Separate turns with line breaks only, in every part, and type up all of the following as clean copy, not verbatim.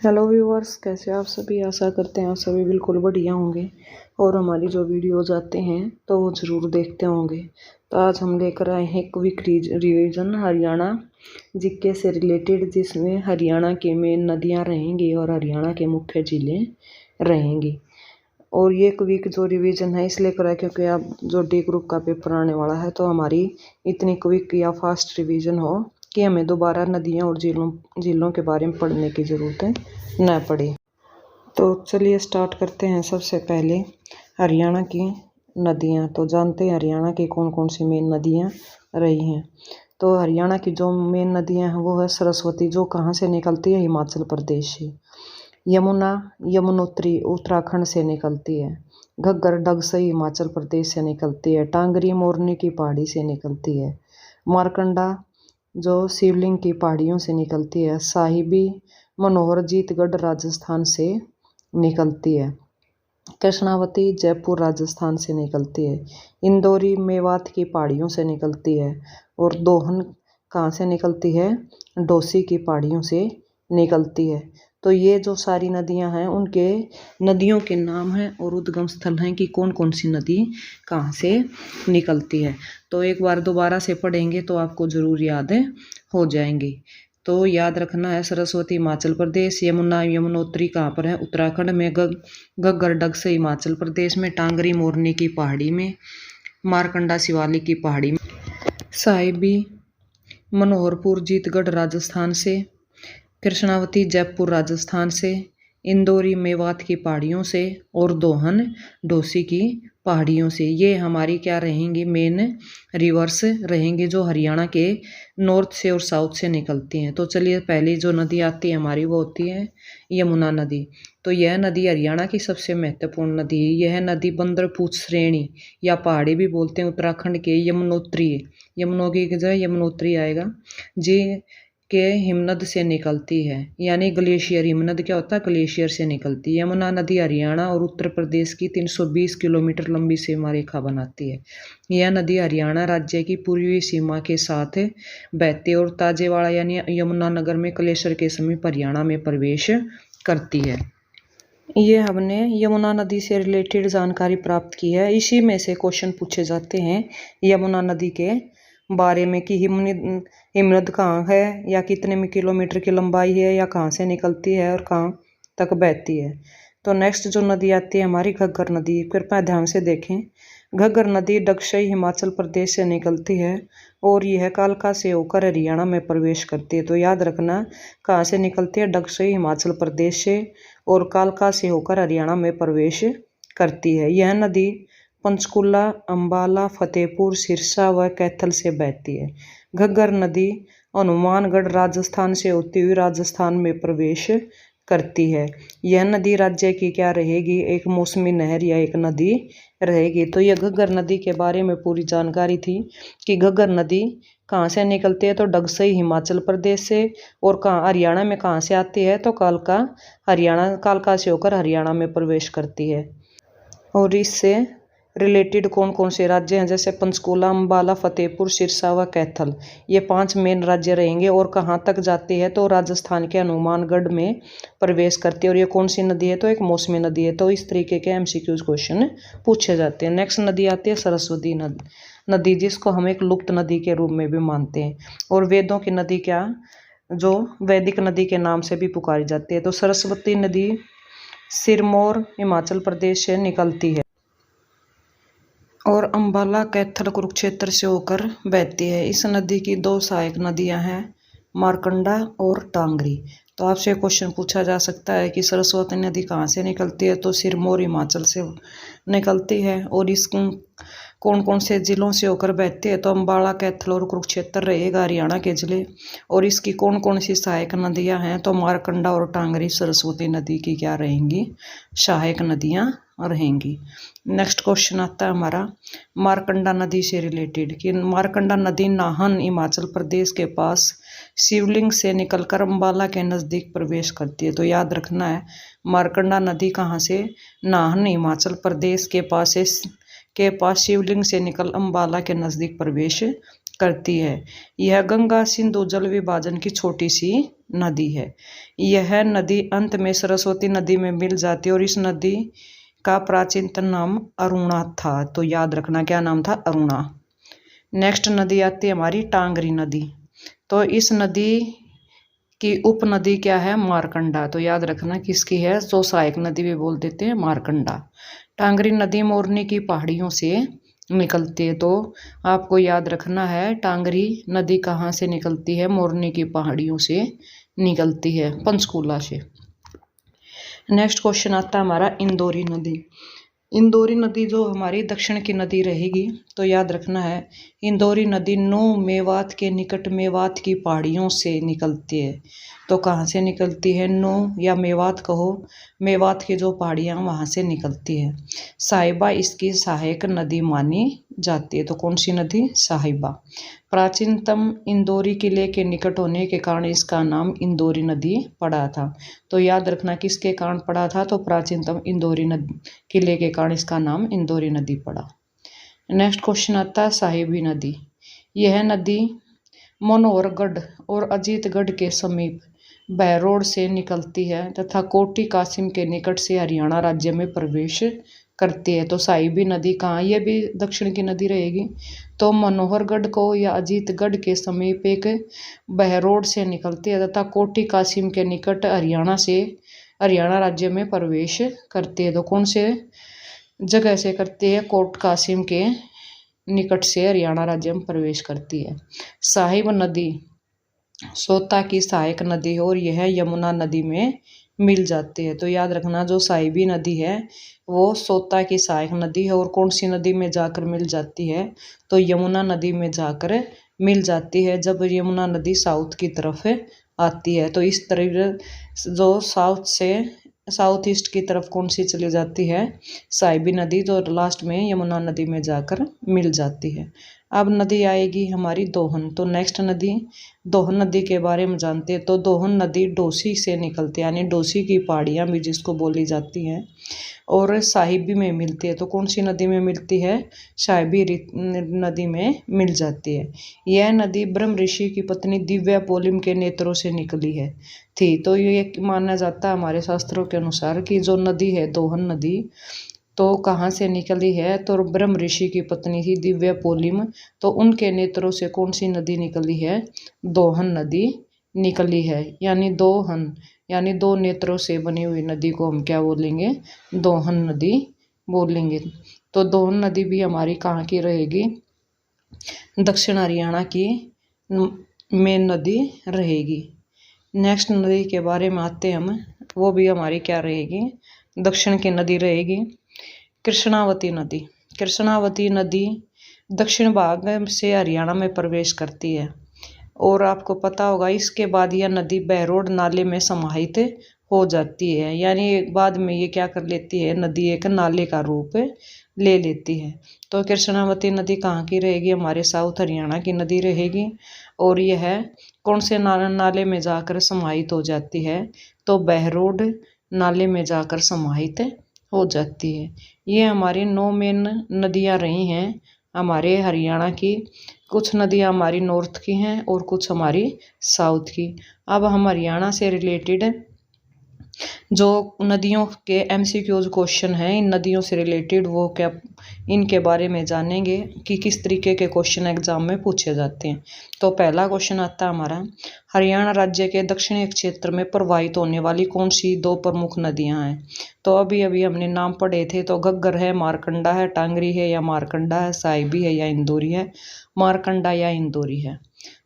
Hello viewers, कैसे आप सभी। आशा करते हैं आप सभी बिल्कुल बढ़िया होंगे और हमारी जो वीडियोज आते हैं तो वो ज़रूर देखते होंगे। तो आज हम लेकर आए हैं क्विक रिवीजन हरियाणा जीके से रिलेटेड, जिसमें हरियाणा के मेन नदियां रहेंगी और हरियाणा के मुख्य जिले रहेंगी। और ये क्विक जो रिवीजन है इसलिए करा क्योंकि अब जो डी ग्रुप का पेपर आने वाला है तो हमारी इतनी क्विक या फास्ट रिवीजन हो कि हमें दोबारा नदियाँ और झीलों के बारे में पढ़ने की ज़रूरत न पड़े। तो चलिए स्टार्ट करते हैं। सबसे पहले हरियाणा की नदियाँ। तो जानते हैं हरियाणा की कौन कौन सी मेन नदियाँ रही हैं। तो हरियाणा की जो मेन नदियाँ हैं वो है सरस्वती, जो कहाँ से निकलती है, हिमाचल प्रदेश से। यमुना यमुनोत्री उत्तराखंड से निकलती है। घग्गर डगसई हिमाचल प्रदेश से निकलती है। टांगरी मोरनी की पहाड़ी से निकलती है। मारकंडा जो शिवलिंग की पहाड़ियों से निकलती है। साहिबी मनोहर जीतगढ़ राजस्थान से निकलती है। कृष्णावती जयपुर राजस्थान से निकलती है। इंदौरी मेवात की पहाड़ियों से निकलती है। और दोहन कहाँ से निकलती है, डोसी की पहाड़ियों से निकलती है। तो ये जो सारी नदियां हैं उनके नदियों के नाम हैं और उद्गम स्थल हैं कि कौन कौन सी नदी कहाँ से निकलती है। तो एक बार दोबारा से पढ़ेंगे तो आपको ज़रूर याद हो जाएंगी। तो याद रखना है, सरस्वती हिमाचल प्रदेश, यमुना यमुनोत्री कहाँ पर है, उत्तराखंड में। घग्गर डगसई हिमाचल प्रदेश में। टांगरी मोरनी की पहाड़ी में। मारकंडा शिवालिक की पहाड़ी में। साहिबी मनोहरपुर जीतगढ़ राजस्थान से। कृष्णावती जयपुर राजस्थान से। इंदौरी मेवात की पहाड़ियों से। और दोहन डोसी की पहाड़ियों से। ये हमारी क्या रहेंगी, मेन रिवर्स रहेंगी जो हरियाणा के नॉर्थ से और साउथ से निकलती हैं। तो चलिए पहली जो नदी आती है हमारी वो होती है यमुना नदी। तो यह नदी हरियाणा की सबसे महत्वपूर्ण नदी है। यह नदी बंदरपूछ श्रेणी या पहाड़ी भी बोलते हैं उत्तराखंड के यमुनोत्री, यमुनों की जगह यमुनोत्री आएगा जी के हिमनद से निकलती है। यानी ग्लेशियर, हिमनद क्या होता है, ग्लेशियर से निकलती है। यमुना नदी हरियाणा और उत्तर प्रदेश की 320 किलोमीटर लंबी सीमा रेखा बनाती है। यह नदी हरियाणा राज्य की पूर्वी सीमा के साथ बहती है और ताजेवाड़ा यानी यमुनानगर में कलेश्वर के समीप हरियाणा में प्रवेश करती है। ये हमने यमुना नदी से रिलेटेड जानकारी प्राप्त की है। इसी में से क्वेश्चन पूछे जाते हैं यमुना नदी के बारे में कि हिमनद कहाँ है, या कितने में किलोमीटर की लंबाई है, या कहाँ से निकलती है और कहाँ तक बहती है। तो नेक्स्ट जो नदी आती है हमारी घग्गर नदी। कृपया ध्यान से देखें। घग्गर नदी डगसई हिमाचल प्रदेश से निकलती है और यह कालका से होकर हरियाणा में प्रवेश करती है। तो याद रखना कहाँ से निकलती है, डगसई हिमाचल प्रदेश से और कालका से होकर हरियाणा में प्रवेश करती है। यह नदी पंचकुला, अंबाला, फतेहपुर, सिरसा व कैथल से बहती है। घग्गर नदी हनुमानगढ़ राजस्थान से होती हुई राजस्थान में प्रवेश करती है। यह नदी राज्य की क्या रहेगी, एक मौसमी नहर या एक नदी रहेगी। तो यह घग्गर नदी के बारे में पूरी जानकारी थी कि घग्गर नदी कहाँ से निकलती है, तो डगसई हिमाचल प्रदेश से। और कहाँ हरियाणा में कहाँ से आती है, तो कालका से होकर हरियाणा में प्रवेश करती है। और इससे रिलेटेड कौन कौन से राज्य हैं, जैसे पंचकुला, अंबाला, फतेहपुर, सिरसा व कैथल, ये 5 मेन राज्य रहेंगे। और कहाँ तक जाती है, तो राजस्थान के हनुमानगढ़ में प्रवेश करती है। और ये कौन सी नदी है, तो एक मौसमी नदी है। तो इस तरीके के एमसीक्यूज क्वेश्चन पूछे जाते हैं। नेक्स्ट नदी आती है सरस्वती नदी, जिसको हम एक लुप्त नदी के रूप में भी मानते हैं और वेदों की नदी क्या, जो वैदिक नदी के नाम से भी पुकारी जाती है। तो सरस्वती नदी सिरमौर हिमाचल प्रदेश से निकलती है और अंबाला, कैथल, कुरुक्षेत्र से होकर बहती है। इस नदी की 2 सहायक नदियां हैं, मारकंडा और टांगरी। तो आपसे क्वेश्चन पूछा जा सकता है कि सरस्वती नदी कहाँ से निकलती है, तो सिरमौर हिमाचल से निकलती है। और इस कौन कौन से जिलों से होकर बहती है, तो अंबाला, कैथल और कुरुक्षेत्र रहेगा हरियाणा के जिले। और इसकी कौन कौन सी सहायक नदियां हैं, तो मारकंडा और टांगरी सरस्वती नदी की क्या रहेंगी, सहायक नदियां रहेंगी। नेक्स्ट क्वेश्चन आता है हमारा मारकंडा नदी से रिलेटेड कि मारकंडा नदी नाहन हिमाचल प्रदेश के पास शिवलिंग से निकलकर अंबाला के नज़दीक प्रवेश करती है। तो याद रखना है मारकंडा नदी कहाँ से, नाहन हिमाचल प्रदेश के पास शिवलिंग से निकल अंबाला के नज़दीक प्रवेश करती है। यह गंगा सिंधु जल विभाजन की छोटी सी नदी है। यह नदी अंत में सरस्वती नदी में मिल जाती है और इस नदी का प्राचीनतम नाम अरुणा था। तो याद रखना क्या नाम था, अरुणा। नेक्स्ट नदी आती है हमारी टांगरी नदी। तो इस नदी की उपनदी क्या है, मारकंडा। तो याद रखना किसकी है, जो सहायक नदी भी बोल देते हैं, मारकंडा। टांगरी नदी मोरनी की पहाड़ियों से निकलती है। तो आपको याद रखना है टांगरी नदी कहाँ से निकलती है, मोरनी की पहाड़ियों से निकलती है, पंचकूला से। नेक्स्ट क्वेश्चन आता है हमारा इंदौरी नदी। इंदौरी नदी जो हमारी दक्षिण की नदी रहेगी, तो याद रखना है इंदौरी नदी नो मेवात के निकट मेवात की पहाड़ियों से निकलती है। तो कहाँ से निकलती है, नो या मेवात कहो, मेवात की जो पहाड़ियाँ वहाँ से निकलती है। साहिबा इसकी सहायक नदी मानी जाती है। तो कौन सी नदी, साहिबा। प्राचीनतम इंदौरी किले के निकट होने के कारण इसका नाम इंदौरी नदी पड़ा था। तो याद रखना किसके कारण पड़ा था, तो प्राचीनतम इंदौरी नदी किले के कारण इसका नाम इंदौरी नदी पड़ा। नेक्स्ट क्वेश्चन आता है साहिबी नदी। यह नदी मनोहरगढ़ और अजीतगढ़ के समीप बहरोड से निकलती है तथा कोटी कासिम के निकट से हरियाणा राज्य में प्रवेश करती है। तो साहिबी नदी कहाँ, यह भी दक्षिण की नदी रहेगी। तो मनोहरगढ़ को या अजीतगढ़ के समीप एक बहरोड से निकलती है तथा कोटी कासिम के निकट हरियाणा राज्य में प्रवेश करती है। तो कौन से जगह से करती है, कोट कासिम के निकट से हरियाणा राज्य में प्रवेश करती है। साहिब नदी सोता की सहायक नदी है और यह यमुना नदी में मिल जाती है। तो याद रखना जो साहिबी नदी है वो सोता की सहायक नदी है और कौन सी नदी में जाकर मिल जाती है, तो यमुना नदी में जाकर मिल जाती है जब यमुना नदी साउथ की तरफ आती है। तो इस तरह जो साउथ ईस्ट की तरफ कौन सी चली जाती है, साहिबी नदी, जो लास्ट में यमुना नदी में जाकर मिल जाती है। अब नदी आएगी हमारी दोहन। तो नेक्स्ट नदी दोहन नदी के बारे में जानते हैं। तो दोहन नदी डोसी से निकलती है, यानी डोसी की पहाड़ियाँ भी जिसको बोली जाती हैं, और साहिबी में मिलती है। तो कौन सी नदी में मिलती है, साहिबी नदी में मिल जाती है। यह नदी ब्रह्म ऋषि की पत्नी दिव्या पोलिम के नेत्रों से निकली है थी। तो ये माना जाता है हमारे शास्त्रों के अनुसार कि जो नदी है दोहन नदी, तो कहाँ से निकली है, तो ब्रह्म ऋषि की पत्नी थी दिव्या पोलिम, तो उनके नेत्रों से कौन सी नदी निकली है, दोहन नदी निकली है। यानी दोहन यानी दो नेत्रों से बनी हुई नदी को हम क्या बोलेंगे, दोहन नदी बोलेंगे। तो दोहन नदी भी हमारी कहाँ की रहेगी, दक्षिण हरियाणा की मेन नदी रहेगी। नेक्स्ट नदी के बारे में आते हैं हम, वो भी हमारी क्या रहेगी, दक्षिण की नदी रहेगी, कृष्णावती नदी। कृष्णावती नदी दक्षिण भाग से हरियाणा में प्रवेश करती है और आपको पता होगा इसके बाद यह नदी बहरोड नाले में समाहित हो जाती है। यानी बाद में ये क्या कर लेती है, नदी एक नाले का रूप ले लेती है। तो कृष्णावती नदी कहाँ की रहेगी, हमारे साउथ हरियाणा की नदी रहेगी और यह कौन से नाले में जाकर समाहित हो जाती है, तो बहरोड नाले में जाकर समाहित हो जाती है। ये हमारी 9 मेन नदियाँ रही हैं हमारे हरियाणा की। कुछ नदियाँ हमारी नॉर्थ की हैं और कुछ हमारी साउथ की। अब हम हरियाणा से रिलेटेड जो नदियों के MCQs क्वेश्चन हैं, इन नदियों से रिलेटेड वो क्या, इनके बारे में जानेंगे कि किस तरीके के क्वेश्चन एग्जाम में पूछे जाते हैं। तो पहला क्वेश्चन आता है हमारा, हरियाणा राज्य के दक्षिणी क्षेत्र में प्रवाहित होने वाली कौन सी 2 प्रमुख नदियां हैं। तो अभी अभी हमने नाम पढ़े थे, तो घग्गर है, मारकंडा है, टांगरी है या मारकंडा है, साहिबी है या इंदौरी है, मारकंडा या इंदौरी है।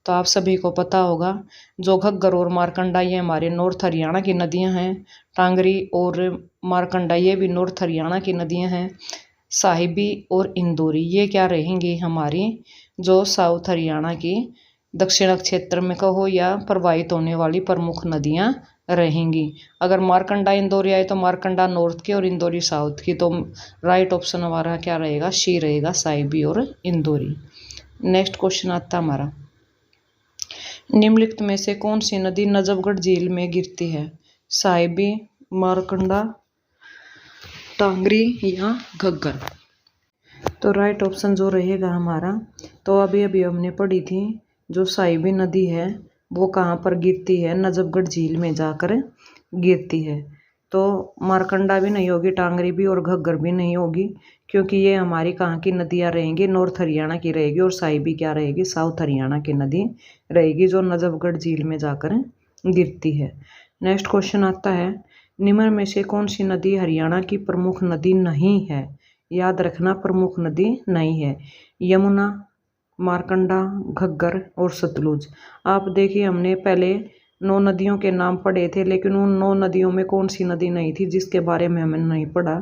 तो आप सभी को पता होगा जो घग्गर और मारकंडा ये हमारे नॉर्थ हरियाणा की नदियां हैं, टांगरी और मारकंडा ये भी नॉर्थ हरियाणा की नदियां हैं, साहिबी और इंदौरी ये क्या रहेंगी, हमारी जो साउथ हरियाणा की दक्षिण क्षेत्र में कहो या प्रवाहित होने वाली प्रमुख नदियां रहेंगी। अगर मारकंडा इंदौरी आए तो मारकंडा नॉर्थ की और इंदौरी साउथ की। तो राइट ऑप्शन हमारा क्या रहेगा, सी रहेगा, साहिबी और इंदौरी। नेक्स्ट क्वेश्चन आता हमारा, निम्नलिखित में से कौन सी नदी नजफगढ़ झील में गिरती है, साहिबी, मारकंडा, टांगरी या घग्गर। तो राइट ऑप्शन जो रहेगा हमारा, तो अभी अभी हमने पढ़ी थी जो साहिबी नदी है वो कहाँ पर गिरती है, नजफगढ़ झील में जाकर गिरती है। तो मारकंडा भी नहीं होगी, टांगरी भी और घग्गर भी नहीं होगी, क्योंकि ये हमारी कहाँ की नदियाँ रहेंगी, नॉर्थ हरियाणा की रहेगी, और साहिबी क्या रहेगी, साउथ हरियाणा की नदी रहेगी जो नजफगढ़ झील में जाकर गिरती है। नेक्स्ट क्वेश्चन आता है, निम्न में से कौन सी नदी हरियाणा की प्रमुख नदी नहीं है। याद रखना, प्रमुख नदी नहीं है, यमुना, मारकंडा, घग्गर और सतलुज। आप देखिए, हमने पहले 9 नदियों के नाम पढ़े थे, लेकिन उन 9 नदियों में कौन सी नदी नहीं थी जिसके बारे में हमने नहीं पढ़ा।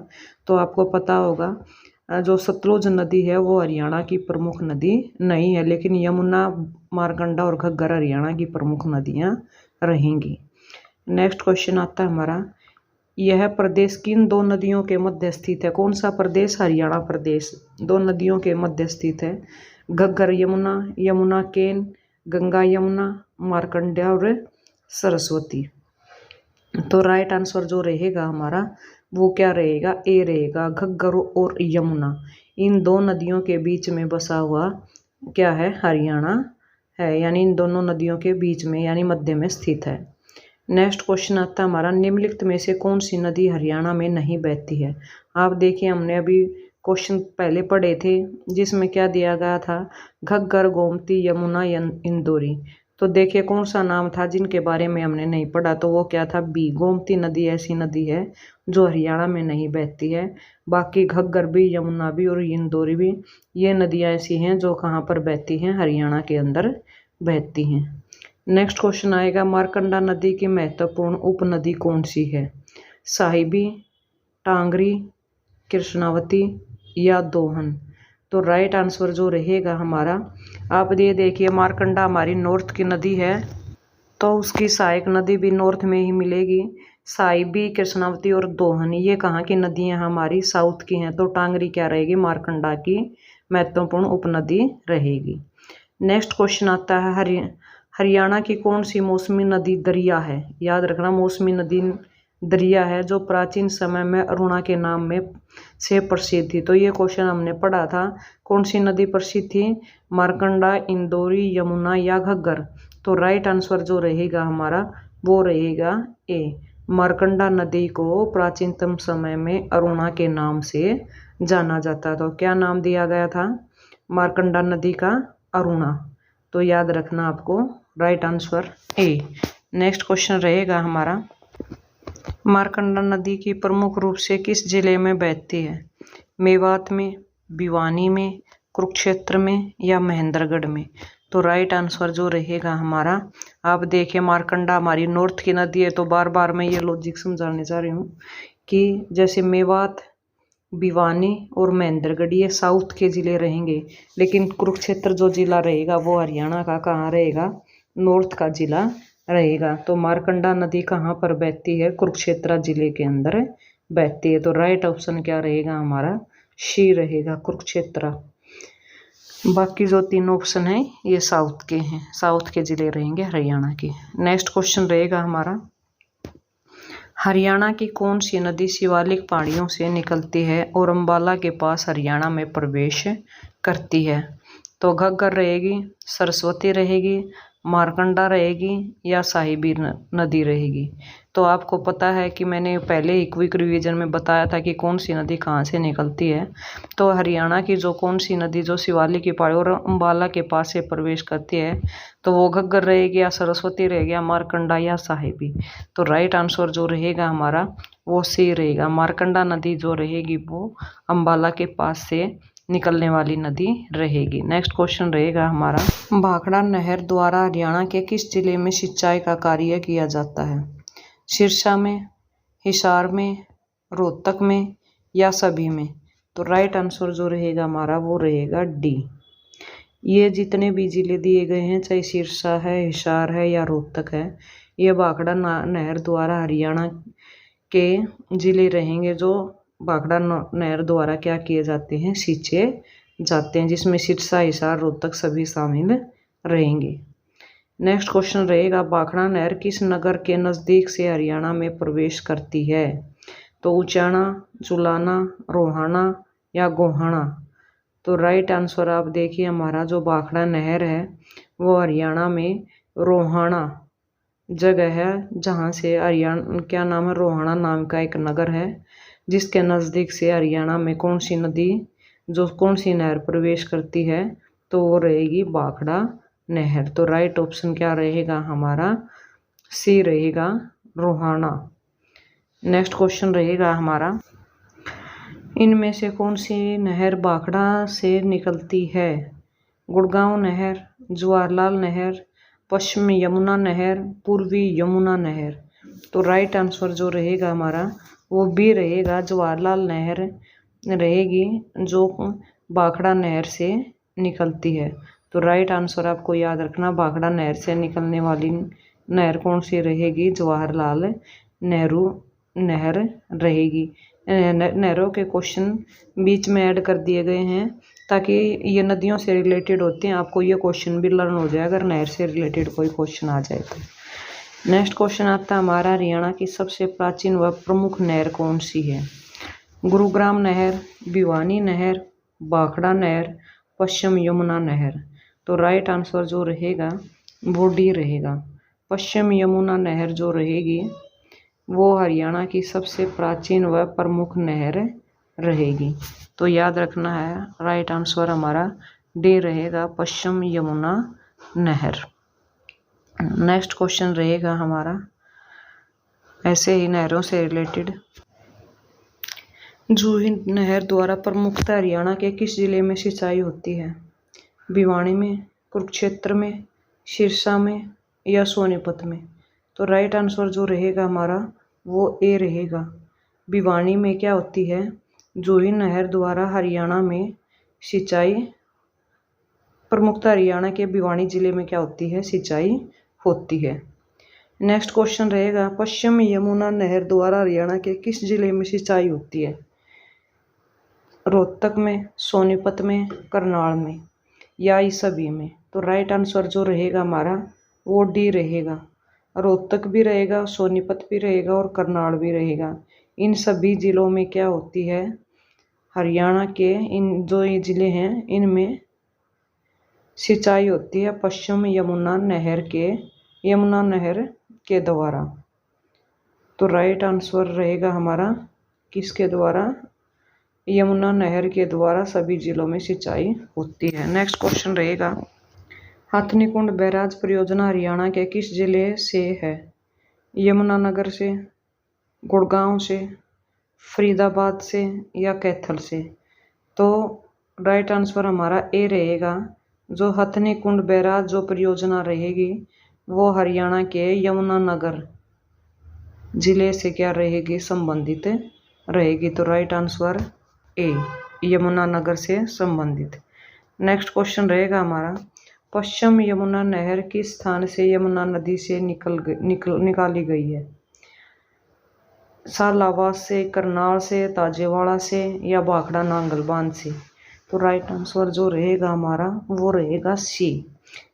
तो आपको पता होगा जो सतलुज नदी है वो हरियाणा की प्रमुख नदी नहीं है, लेकिन यमुना, मारकंडा और घग्गर हरियाणा की प्रमुख नदियाँ रहेंगी। नेक्स्ट क्वेश्चन आता है हमारा, यह प्रदेश किन 2 नदियों के मध्य स्थित है। कौन सा प्रदेश, हरियाणा प्रदेश 2 नदियों के मध्य स्थित है, घग्गर यमुना, यमुना केन, गंगा यमुना, मारकंडा और सरस्वती। तो राइट आंसर जो रहेगा हमारा वो क्या रहेगा, ए रहेगा, घग्गर और यमुना इन 2 नदियों के बीच में बसा हुआ क्या है, हरियाणा है, यानी इन दोनों नदियों के बीच में यानी मध्य में स्थित है। नेक्स्ट क्वेश्चन आता है हमारा, निम्नलिखित में से कौन सी नदी हरियाणा में नहीं बहती है। आप देखिए, हमने अभी क्वेश्चन पहले पढ़े थे जिसमें क्या दिया गया था, घग्गर, गोमती, यमुना, इंदौरी। तो देखिए कौन सा नाम था जिनके बारे में हमने नहीं पढ़ा, तो वो क्या था, बी, गोमती नदी ऐसी नदी है जो हरियाणा में नहीं बहती है। बाकी घग्गर भी, यमुना भी और इंदौरी भी ये नदियाँ ऐसी हैं जो कहाँ पर बहती हैं, हरियाणा के अंदर बहती हैं। नेक्स्ट क्वेश्चन आएगा, मारकंडा नदी की महत्वपूर्ण उपनदी कौन सी है, साहिबी, टांगरी, कृष्णावती या दोहन। तो राइट आंसर जो रहेगा हमारा, आप ये देखिए, मारकंडा हमारी नॉर्थ की नदी है तो उसकी सहायक नदी भी नॉर्थ में ही मिलेगी। साहिबी, कृष्णावती और दोहन ये कहाँ की नदियाँ हमारी, साउथ की हैं। तो टांगरी क्या रहेगी, मारकंडा की महत्वपूर्ण उपनदी रहेगी। नेक्स्ट क्वेश्चन आता है, हरियाणा की कौन सी मौसमी नदी दरिया है। याद रखना, मौसमी नदी दरिया है जो प्राचीन समय में अरुणा के नाम में से प्रसिद्ध थी। तो ये क्वेश्चन हमने पढ़ा था, कौन सी नदी प्रसिद्ध थी, मारकंडा, इंदौरी, यमुना या घग्गर। तो राइट आंसर जो रहेगा हमारा वो रहेगा ए, मारकंडा नदी को प्राचीनतम समय में अरुणा के नाम से जाना जाता। तो क्या नाम दिया गया था मारकंडा नदी का, अरुणा। तो याद रखना आपको, right answer A. Next question रहेगा हमारा, मारकंडा नदी की प्रमुख रूप से किस जिले में बहती है, मेवात में, भिवानी में, कुरुक्षेत्र में या महेंद्रगढ़ में। तो राइट आंसर जो रहेगा हमारा, आप देखिए, मारकंडा हमारी नॉर्थ की नदी है, तो बार बार मैं ये लॉजिक समझाने जा रही हूँ कि जैसे मेवात, भिवानी और महेंद्रगढ़ ये साउथ के ज़िले रहेंगे, लेकिन कुरुक्षेत्र जो ज़िला रहेगा वो हरियाणा का कहाँ रहेगा, नॉर्थ का ज़िला रहेगा। तो मारकंडा नदी कहाँ पर बहती है, कुरुक्षेत्र ज़िले के अंदर बहती है। तो राइट ऑप्शन क्या रहेगा हमारा, सी रहेगा, कुरुक्षेत्र। बाकी जो 3 ऑप्शन हैं ये साउथ के हैं, साउथ के ज़िले रहेंगे हरियाणा के। नेक्स्ट क्वेश्चन रहेगा हमारा, हरियाणा की कौन सी नदी शिवालिक पहाड़ियों से निकलती है और अंबाला के पास हरियाणा में प्रवेश करती है। तो घग्गर रहेगी, सरस्वती रहेगी, मारकंडा रहेगी या साहिबी नदी रहेगी। तो आपको पता है कि मैंने पहले ही क्विक रिवीजन में बताया था कि कौन सी नदी कहाँ से निकलती है। तो हरियाणा की जो कौन सी नदी जो शिवालिक की पहाड़ी और अंबाला के पास से प्रवेश करती है, तो वो घग्गर रहेगी या सरस्वती रहेगी या मारकंडा या साहिबी। तो राइट आंसर जो रहेगा हमारा वो सी रहेगा, मारकंडा नदी जो रहेगी वो अंबाला के पास से निकलने वाली नदी रहेगी। नेक्स्ट क्वेश्चन रहेगा हमारा, भाखड़ा नहर द्वारा हरियाणा के किस जिले में सिंचाई का कार्य किया जाता है, सिरसा में, हिसार में, रोहतक में या सभी में। तो राइट आंसर जो रहेगा हमारा वो रहेगा डी। ये जितने भी जिले दिए गए हैं, चाहे सिरसा है, हिसार है या रोहतक है, ये भाखड़ा नहर द्वारा हरियाणा के जिले रहेंगे जो भाखड़ा नहर द्वारा क्या किए जाते हैं, सींचे जाते हैं, जिसमें सिरसा, हिसार, रोहतक सभी शामिल रहेंगे। नेक्स्ट क्वेश्चन रहेगा, भाखड़ा नहर किस नगर के नज़दीक से हरियाणा में प्रवेश करती है। तो उचाना, जुलाना, रोहाना या गोहाना। तो राइट आंसर आप देखिए हमारा जो भाखड़ा नहर है वो हरियाणा में रोहाणा जगह है, जहाँ से हरियाणा क्या नाम है, रोहाणा नाम का एक नगर है, जिसके नज़दीक से हरियाणा में कौन सी नदी जो कौन सी नहर प्रवेश करती है, तो वो रहेगी भाखड़ा नहर। तो राइट ऑप्शन क्या रहेगा हमारा, सी रहेगा रोहाणा। नेक्स्ट क्वेश्चन रहेगा हमारा, इनमें से कौन सी नहर भाखड़ा से निकलती है? गुड़गांव नहर, जवाहरलाल नहर, पश्चिम यमुना नहर, पूर्वी यमुना नहर। तो राइट आंसर जो रहेगा हमारा वो बी रहेगा, जवाहरलाल नहर रहेगी जो भाखड़ा नहर से निकलती है। तो राइट आंसर आपको याद रखना, भाखड़ा नहर से निकलने वाली नहर कौन सी रहेगी, जवाहरलाल नेहरू नहर रहेगी। नहरों के क्वेश्चन बीच में ऐड कर दिए गए हैं ताकि ये नदियों से रिलेटेड होते हैं, आपको ये क्वेश्चन भी लर्न हो जाए अगर नहर से रिलेटेड कोई क्वेश्चन आ जाए तो। नेक्स्ट क्वेश्चन आता है हमारा, हरियाणा की सबसे प्राचीन व प्रमुख नहर कौन सी है? गुरुग्राम नहर, भिवानी नहर, भाखड़ा नहर, पश्चिम यमुना नहर। तो राइट आंसर जो रहेगा वो डी रहेगा, पश्चिम यमुना नहर जो रहेगी वो हरियाणा की सबसे प्राचीन व प्रमुख नहर रहेगी। तो याद रखना है राइट आंसर हमारा डी रहेगा, पश्चिम यमुना नहर। नेक्स्ट क्वेश्चन रहेगा हमारा ऐसे ही नहरों से रिलेटेड, जूही नहर द्वारा प्रमुखतः हरियाणा के किस जिले में सिंचाई होती है? भिवानी में, कुरुक्षेत्र में, सिरसा में या सोनीपत में? तो राइट आंसर जो रहेगा हमारा वो ए रहेगा, भिवानी में क्या होती है, जूही नहर द्वारा हरियाणा में सिंचाई, प्रमुखतः हरियाणा के भिवानी जिले में क्या होती है, सिंचाई होती है। नेक्स्ट क्वेश्चन रहेगा, पश्चिम यमुना नहर द्वारा हरियाणा के किस जिले में सिंचाई होती है? रोहतक में, सोनीपत में, करनाल में या इस सभी में? तो राइट आंसर जो रहेगा हमारा वो डी रहेगा, रोहतक भी रहेगा, सोनीपत भी रहेगा और करनाल भी रहेगा। इन सभी जिलों में क्या होती है, हरियाणा के इन जो ये जिले हैं इनमें सिंचाई होती है पश्चिम यमुना नहर के द्वारा। तो राइट आंसर रहेगा हमारा किसके द्वारा, यमुना नहर के द्वारा सभी जिलों में सिंचाई होती है। नेक्स्ट क्वेश्चन रहेगा, हथनीकुंड बैराज परियोजना हरियाणा के किस जिले से है? यमुनानगर से, गुड़गांव से, फरीदाबाद से या कैथल से? तो राइट आंसर हमारा ए रहेगा, जो हथनीकुंड बैराज जो परियोजना रहेगी वो हरियाणा के यमुनानगर जिले से क्या रहेगी, संबंधित रहेगी। तो राइट आंसर ए, यमुनानगर से संबंधित। नेक्स्ट क्वेश्चन रहेगा हमारा, पश्चिम यमुना नहर किस स्थान से यमुना नदी से निकाली गई है? सालावास से, करनाल से, ताजेवाड़ा से या भाखड़ा नांगल बांध से? तो राइट आंसर जो रहेगा हमारा वो रहेगा सी,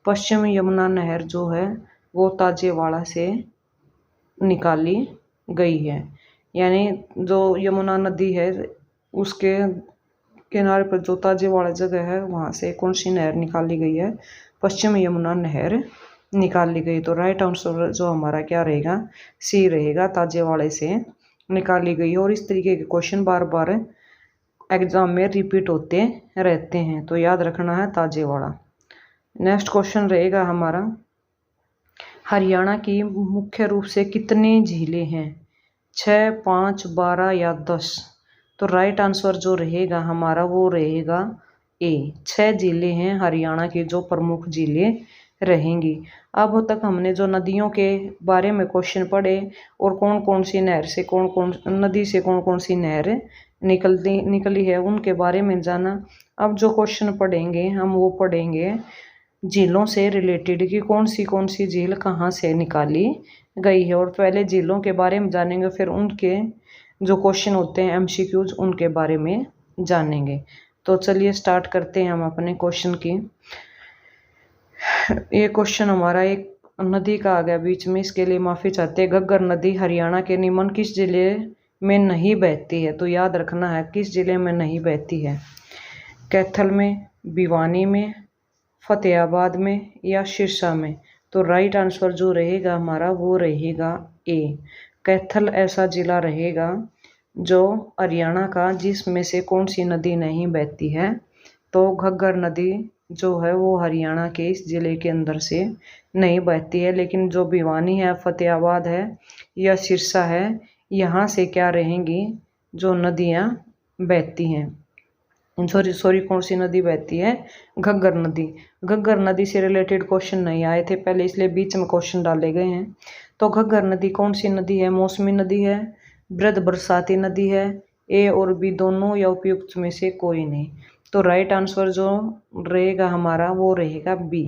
पश्चिम यमुना नहर जो है वो ताजेवाड़ा से निकाली गई है। यानी जो यमुना नदी है उसके किनारे पर जो ताजेवाड़ा जगह है वहाँ से कौन सी नहर निकाली गई है, पश्चिम यमुना नहर निकाली गई। तो राइट आंसर जो हमारा क्या रहेगा, सी रहेगा, ताजेवाड़े से निकाली गई। और इस तरीके के क्वेश्चन बार बार एग्जाम में रिपीट होते रहते हैं, तो याद रखना है ताजेवाड़ा। नेक्स्ट क्वेश्चन रहेगा हमारा, हरियाणा की मुख्य रूप से कितनी झीलें हैं? 6, 5, 12 या 10? तो राइट आंसर जो रहेगा हमारा वो रहेगा ए, 6 जिले हैं हरियाणा की जो प्रमुख जिले रहेंगी। अब तक हमने जो नदियों के बारे में क्वेश्चन पढ़े और कौन कौन सी नहर से नदी से कौन कौन सी नहर निकली है उनके बारे में जाना। अब जो क्वेश्चन पढ़ेंगे हम वो पढ़ेंगे झीलों से रिलेटेड कि कौन सी झील कहाँ से निकाली गई है, और पहले झीलों के बारे में जानेंगे, फिर उनके जो क्वेश्चन होते हैं एमसीक्यूज उनके बारे में जानेंगे। तो चलिए स्टार्ट करते हैं हम अपने क्वेश्चन की। ये क्वेश्चन हमारा एक नदी का आ गया बीच में, इसके लिए माफ़ी चाहते हैं। घग्गर नदी हरियाणा के निम्न किस जिले में नहीं बहती है? तो याद रखना है किस जिले में नहीं बहती है। कैथल में, भिवानी में, फतेहाबाद में या सिरसा में। तो राइट आंसर जो रहेगा हमारा वो रहेगा ए। कैथल ऐसा जिला रहेगा जो हरियाणा का जिसमें से कौन सी नदी नहीं बहती है। तो घग्गर नदी जो है वो हरियाणा के इस जिले के अंदर से नहीं बहती है, लेकिन जो भिवानी है, फतेहाबाद है या सिरसा है, यहाँ से क्या रहेंगी जो नदियाँ बहती हैं। सॉरी कौन सी नदी बहती है? घग्गर नदी। घग्गर नदी से रिलेटेड क्वेश्चन नहीं आए थे पहले, इसलिए बीच में क्वेश्चन डाले गए हैं। तो घग्गर नदी कौन सी नदी है? मौसमी नदी है, वृद्ध बरसाती नदी है, ए और बी दोनों या उपयुक्त में से कोई नहीं। तो राइट आंसर जो रहेगा हमारा वो रहेगा बी।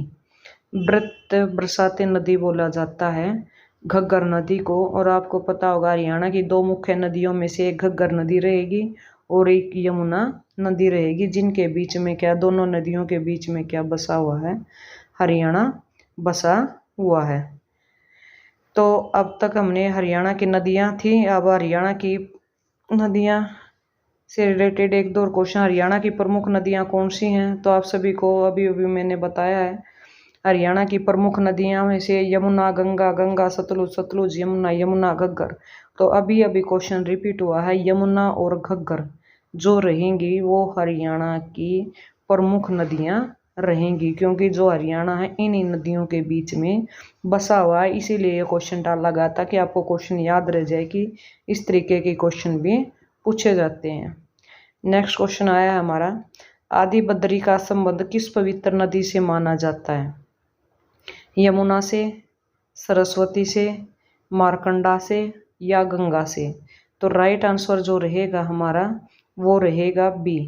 वृद्ध बरसाती नदी बोला जाता है घग्गर नदी को। और आपको पता होगा हरियाणा की दो मुख्य नदियों में से एक घग्गर नदी रहेगी और एक यमुना नदी रहेगी, जिनके बीच में क्या, दोनों नदियों के बीच में क्या बसा हुआ है? हरियाणा बसा हुआ है। तो अब तक हमने हरियाणा की नदियां थी, अब हरियाणा की नदियां से रिलेटेड एक दो क्वेश्चन। हरियाणा की प्रमुख नदियां कौन सी हैं? तो आप सभी को अभी अभी मैंने बताया है। हरियाणा की प्रमुख नदियां में से यमुना, गंगा, गंगा सतलुज, सतलुज यमुना, यमुना घग्गर। तो अभी अभी क्वेश्चन रिपीट हुआ है, यमुना और घग्गर जो रहेंगी वो हरियाणा की प्रमुख नदियां रहेंगी, क्योंकि जो हरियाणा है इन्हीं नदियों के बीच में बसा हुआ है। इसीलिए ये क्वेश्चन डाला गया था कि आपको क्वेश्चन याद रह जाए कि इस तरीके के क्वेश्चन भी पूछे जाते हैं। नेक्स्ट क्वेश्चन आया है हमारा, आदि बद्री का संबंध किस पवित्र नदी से माना जाता है? यमुना से, सरस्वती से, मारकंडा से या गंगा से। तो राइट आंसर जो रहेगा हमारा वो रहेगा बी।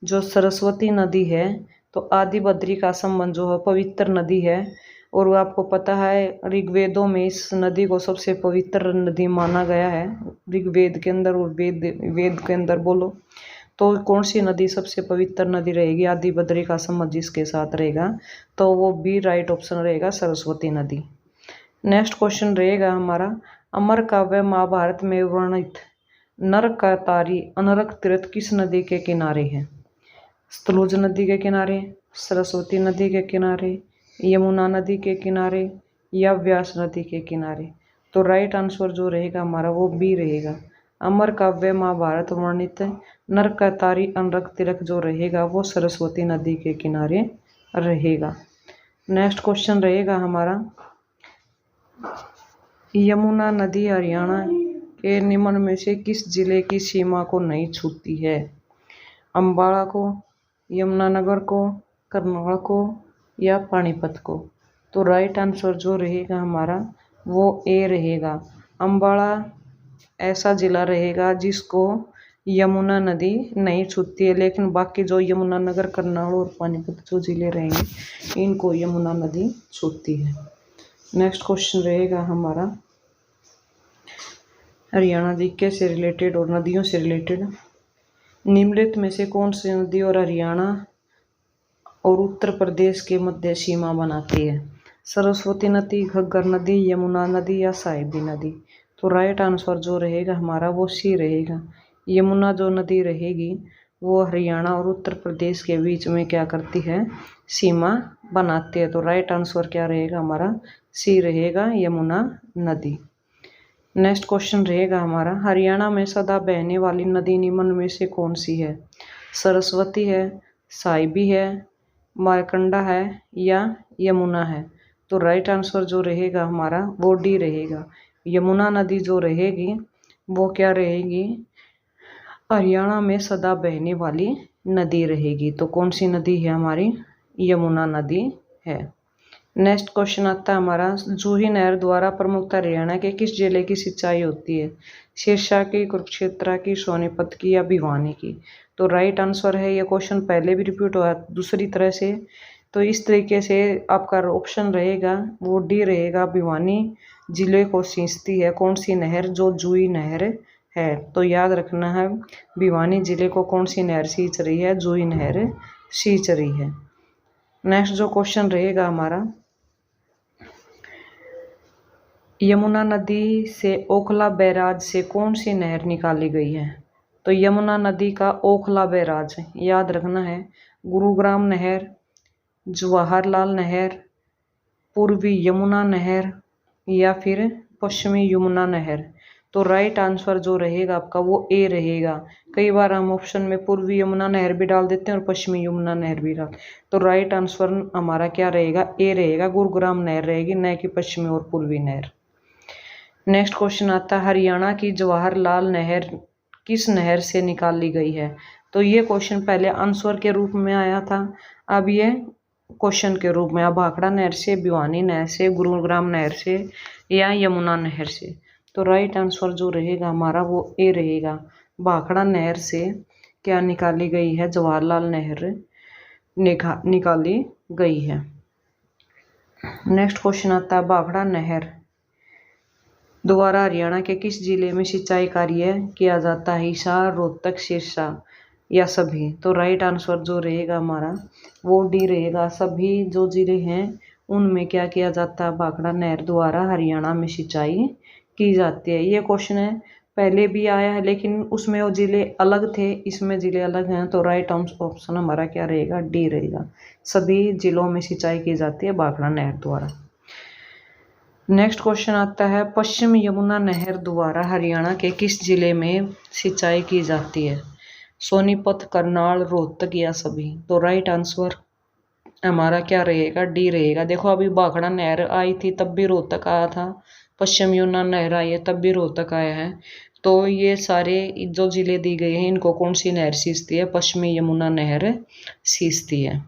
जो सरस्वती नदी है, तो आदि बद्री का संबंध जो है पवित्र नदी है। और आपको पता है ऋग्वेदों में इस नदी को सबसे पवित्र नदी माना गया है, ऋग्वेद के अंदर और वेद के अंदर बोलो। तो कौन सी नदी सबसे पवित्र नदी रहेगी? आदि बद्री का संबंध जिसके साथ रहेगा, तो वो बी राइट ऑप्शन रहेगा, सरस्वती नदी। नेक्स्ट क्वेश्चन रहेगा हमारा, अमर काव्य महाभारत में वर्णित नरकतारी अनरक तीर्थ किस नदी के किनारे है? सतलुज नदी के किनारे, सरस्वती नदी के किनारे, यमुना नदी के किनारे या व्यास नदी के किनारे। तो राइट आंसर जो रहेगा हमारा वो बी रहेगा। अमर काव्य महाभारत वर्णित नरकतारी अनरक तीर्थ जो रहेगा वो सरस्वती नदी के किनारे रहेगा। नेक्स्ट क्वेश्चन रहेगा हमारा, यमुना नदी हरियाणा के निम्न में से किस जिले की सीमा को नहीं छूती है? अम्बाला को, यमुनानगर को, करनाल को या पानीपत को। तो राइट आंसर जो रहेगा हमारा वो ए रहेगा। अम्बाला ऐसा जिला रहेगा जिसको यमुना नदी नहीं छूती है, लेकिन बाकी जो यमुनानगर, करनाल और पानीपत जो जिले रहेंगे इनको यमुना नदी छूती है। नेक्स्ट क्वेश्चन रहेगा हमारा, हरियाणा जीके से रिलेटेड और नदियों से रिलेटेड, निम्नलिखित में से कौन सी नदी और हरियाणा और उत्तर प्रदेश के मध्य सीमा बनाती है? सरस्वती नदी, घग्गर नदी, यमुना नदी या साहिबी नदी। तो राइट आंसर जो रहेगा हमारा वो सी रहेगा। यमुना जो नदी रहेगी वो हरियाणा और उत्तर प्रदेश के बीच में क्या करती है? सीमा बनाती है। तो राइट आंसर क्या रहेगा हमारा? सी रहेगा, यमुना नदी। नेक्स्ट क्वेश्चन रहेगा हमारा, हरियाणा में सदा बहने वाली नदी निम्न में से कौन सी है? सरस्वती है, साहिबी है, मारकंडा है या यमुना है। तो राइट आंसर जो रहेगा हमारा वो डी रहेगा। यमुना नदी जो रहेगी वो क्या रहेगी? हरियाणा में सदा बहने वाली नदी रहेगी। तो कौन सी नदी है हमारी? यमुना नदी है। नेक्स्ट क्वेश्चन आता है हमारा, जूही नहर द्वारा प्रमुखता हरियाणा के किस जिले की सिंचाई होती है? सिरसा की, कुरुक्षेत्र की, सोनीपत की या भिवानी की। तो राइट आंसर है, ये क्वेश्चन पहले भी रिपीट हुआ दूसरी तरह से। तो इस तरीके से आपका ऑप्शन रहेगा वो डी रहेगा, भिवानी जिले को सींचती है कौन सी नहर? जो जूही नहर है। तो याद रखना है भिवानी जिले को कौन सी नहर सींच रही है? जूही नहर सींच रही है। नेक्स्ट जो क्वेश्चन रहेगा हमारा, यमुना नदी से ओखला बैराज से कौन सी नहर निकाली गई है? तो यमुना नदी का ओखला बैराज याद रखना है, गुरुग्राम नहर, जवाहरलाल नहर, पूर्वी यमुना नहर या फिर पश्चिमी यमुना नहर। तो राइट आंसर जो रहेगा आपका वो ए रहेगा। कई बार हम ऑप्शन में पूर्वी यमुना नहर भी डाल देते हैं और पश्चिमी यमुना नहर भी डाल, तो राइट आंसर हमारा क्या रहेगा, ए रहेगा, गुरुग्राम नहर रहेगी, न कि पश्चिमी और पूर्वी नहर। नेक्स्ट क्वेश्चन आता है हरियाणा की जवाहरलाल नहर किस नहर से निकाली गई है। तो ये क्वेश्चन पहले आंसर के रूप में आया था, अब ये क्वेश्चन के रूप में, अब भाखड़ा नहर से, भिवानी नहर से, गुरुग्राम नहर से या यमुना नहर से। तो राइट आंसर जो रहेगा हमारा वो ए रहेगा, भाखड़ा नहर से क्या निकाली गई है, जवाहरलाल नहर निकाली गई है। नेक्स्ट क्वेश्चन आता है भाखड़ा नहर द्वारा हरियाणा के किस जिले में सिंचाई कार्य किया जाता है, हिसार, रोहतक, सिरसा या सभी। तो राइट आंसर जो रहेगा हमारा वो डी रहेगा, सभी जो जिले हैं उनमें क्या किया जाता है, भाखड़ा नहर द्वारा हरियाणा में सिंचाई की जाती है। ये क्वेश्चन है पहले भी आया है लेकिन उसमें वो जिले अलग थे, इसमें जिले अलग हैं, तो राइट ऑप्शन हमारा क्या रहेगा, डी रहेगा, सभी जिलों में सिंचाई की जाती है भाखड़ा नहर द्वारा। नेक्स्ट क्वेश्चन आता है पश्चिम यमुना नहर द्वारा हरियाणा के किस जिले में सिंचाई की जाती है, सोनीपत, करनाल, रोहतक या सभी। तो राइट आंसर हमारा क्या रहेगा, डी रहेगा। देखो अभी भाखड़ा नहर आई थी तब भी रोहतक आया था, पश्चिम यमुना नहर आई है तब भी रोहतक आया है, तो ये सारे जो जिले दी गए हैं इनको कौन सी नहर सींचती है, पश्चिमी यमुना नहर सींचती है।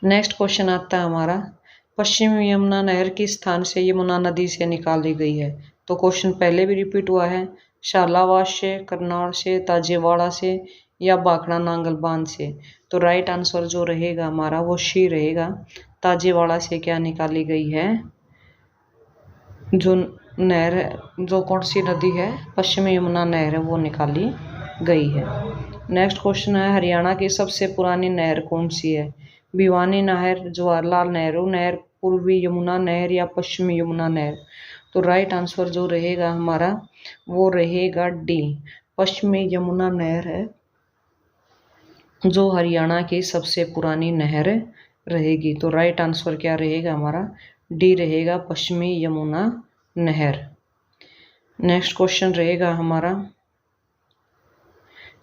नेक्स्ट क्वेश्चन आता है हमारा पश्चिम यमुना नहर किस स्थान से यमुना नदी से निकाली गई है। तो क्वेश्चन पहले भी रिपीट हुआ है, शालावास से, करनाल से, ताजेवाड़ा से या भाखड़ा नांगल बांध से। तो राइट आंसर जो रहेगा हमारा वो सी रहेगा, ताजेवाड़ा से क्या निकाली गई है, जो नहर जो कौन सी नदी है, पश्चिमी यमुना नहर है, वो निकाली गई है। नेक्स्ट क्वेश्चन है हरियाणा की सबसे पुरानी नहर कौन सी है, भिवानी नहर, जवाहरलाल नेहरू नहर, पूर्वी यमुना नहर या पश्चिमी यमुना नहर। तो राइट आंसर जो रहेगा हमारा वो रहेगा डी, पश्चिमी यमुना नहर है जो हरियाणा की सबसे पुरानी नहर रहेगी। तो राइट आंसर क्या रहेगा हमारा, डी रहेगा, पश्चिमी यमुना नहर। नेक्स्ट क्वेश्चन रहेगा हमारा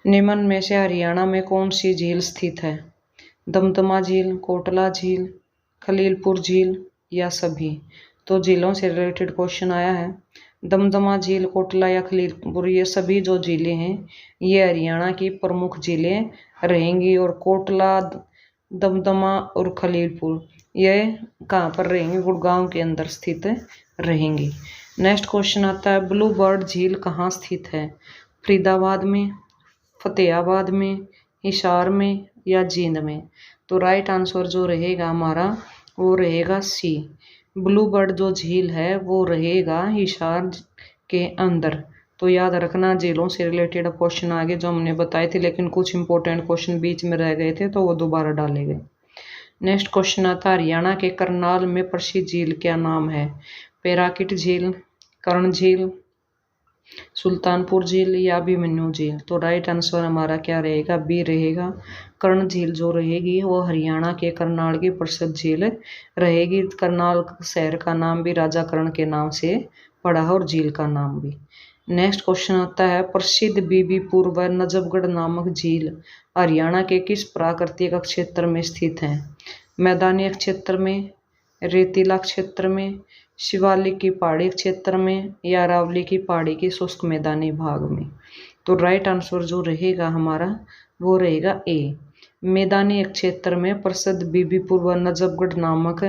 निम्न में से हरियाणा में कौन सी झील स्थित है, दमदमा झील, कोटला झील, खलीलपुर झील या सभी। तो झीलों से रिलेटेड क्वेश्चन आया है, दमदमा झील, कोटला या खलीलपुर ये सभी जो झीलें हैं ये हरियाणा की प्रमुख झीलें रहेंगी, और कोटला, दमदमा और खलीलपुर ये कहाँ पर रहेंगी, गुड़गांव के अंदर स्थित रहेंगी। नेक्स्ट क्वेश्चन आता है ब्लू बर्ड झील कहाँ स्थित है, फरीदाबाद में, फतेहाबाद में, हिसार में या जींद में। तो राइट आंसर जो रहेगा हमारा वो रहेगा सी, ब्लू बर्ड जो झील है वो रहेगा हिसार के अंदर। तो याद रखना झीलों से रिलेटेड क्वेश्चन आगे जो हमने बताए थे लेकिन कुछ इंपॉर्टेंट क्वेश्चन बीच में रह गए थे तो वो दोबारा डाले गए। नेक्स्ट क्वेश्चन आता है हरियाणा के करनाल में प्रसिद्ध झील क्या नाम है, पैराकिट झील, कर्ण झील, सुल्तानपुर झील या अभिमन्यु झील। तो राइट आंसर हमारा क्या रहेगा, बी रहेगा, कर्ण झील जो रहेगी वो हरियाणा के करनाल की प्रसिद्ध झील रहेगी। करनाल शहर का नाम भी राजा कर्ण के नाम से पड़ा है और झील का नाम भी। नेक्स्ट क्वेश्चन आता है प्रसिद्ध बीबीपुर व नजफगढ़ नामक झील हरियाणा के किस प्राकृतिक क्षेत्र में स्थित हैं, मैदानी क्षेत्र में, रेतीला क्षेत्र में, शिवालिक की पहाड़ी क्षेत्र में या अरावली की पहाड़ी के शुष्क मैदानी भाग में। तो राइट आंसर जो रहेगा हमारा वो रहेगा ए, मैदानी क्षेत्र में प्रसिद्ध बीबीपुर व नजफगढ़ नामक